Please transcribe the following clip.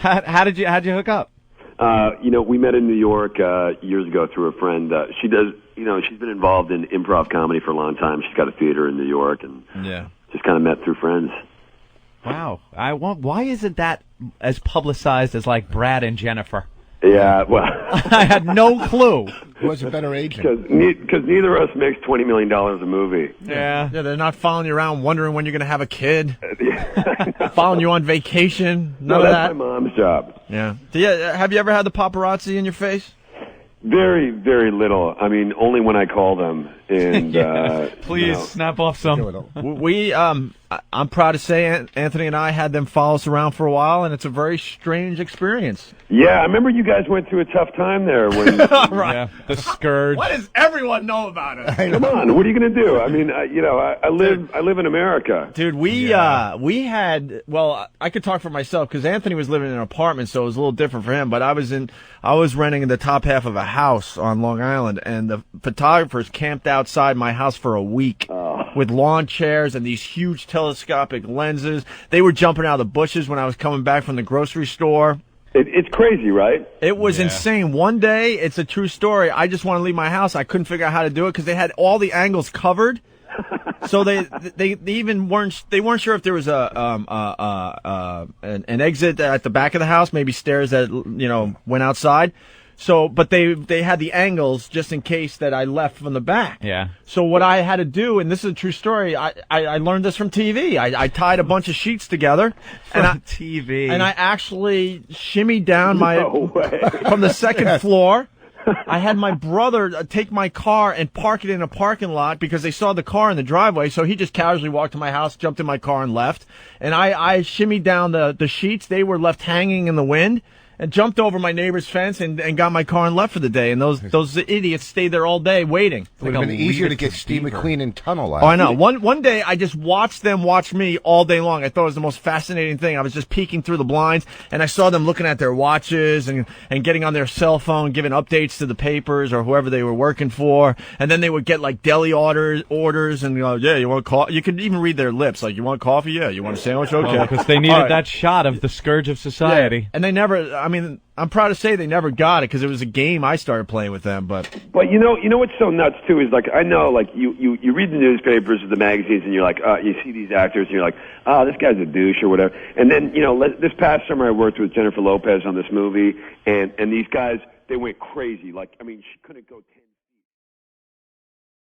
How'd you hook up? We met in New York years ago through a friend. She does, she's been involved in improv comedy for a long time. She's got a theater in New York, and just kind of met through friends. Wow. Why isn't that as publicized as like Brad and Jennifer? Yeah, well, I had no clue. Who was a better agent? Because neither of us makes $20 million a movie. Yeah, they're not following you around wondering when you're going to have a kid. Following you on vacation. None of that. That's my mom's job. Yeah. Have you ever had the paparazzi in your face? Very, very little. I mean, only when I call them. And please snap off some. I'm proud to say Anthony and I had them follow us around for a while, and it's a very strange experience. Yeah, I remember you guys went through a tough time there. When right. Yeah, the scourge. What does everyone know about it? Come on, what are you going to do? I mean, I live in America. Dude, we had, well, I could talk for myself because Anthony was living in an apartment, so it was a little different for him, but I was renting in the top half of a house on Long Island, and the photographers camped outside my house for a week with lawn chairs and these huge telescopic lenses. They were jumping out of the bushes when I was coming back from the grocery store. It's crazy, right? It was insane. One day, it's a true story, I just want to leave my house. I couldn't figure out how to do it because they had all the angles covered. So they even weren't sure if there was an exit at the back of the house, maybe stairs that went outside. So, but they had the angles just in case that I left from the back. Yeah. So what I had to do, and this is a true story, I learned this from TV. I tied a bunch of sheets together TV, and I actually shimmied down from the second floor. I had my brother take my car and park it in a parking lot because they saw the car in the driveway. So he just casually walked to my house, jumped in my car, and left. And I shimmied down the sheets. They were left hanging in the wind. And jumped over my neighbor's fence and got my car and left for the day. And those idiots stayed there all day waiting. It would have been easier to get Steve McQueen in tunnel out. Oh, I know. One day, I just watched them watch me all day long. I thought it was the most fascinating thing. I was just peeking through the blinds, and I saw them looking at their watches and getting on their cell phone, giving updates to the papers or whoever they were working for. And then they would get, like, deli orders and go, yeah, you want coffee? You could even read their lips. Like, you want coffee? Yeah. You want a sandwich? Okay. Because they needed that shot of the scourge of society. Yeah. And they never, I'm proud to say they never got it because it was a game I started playing with them. But you know what's so nuts too is like I know like you read the newspapers or the magazines and you're like you see these actors and you're like this guy's a douche or whatever. And then this past summer I worked with Jennifer Lopez on this movie and these guys they went crazy. Like she couldn't go.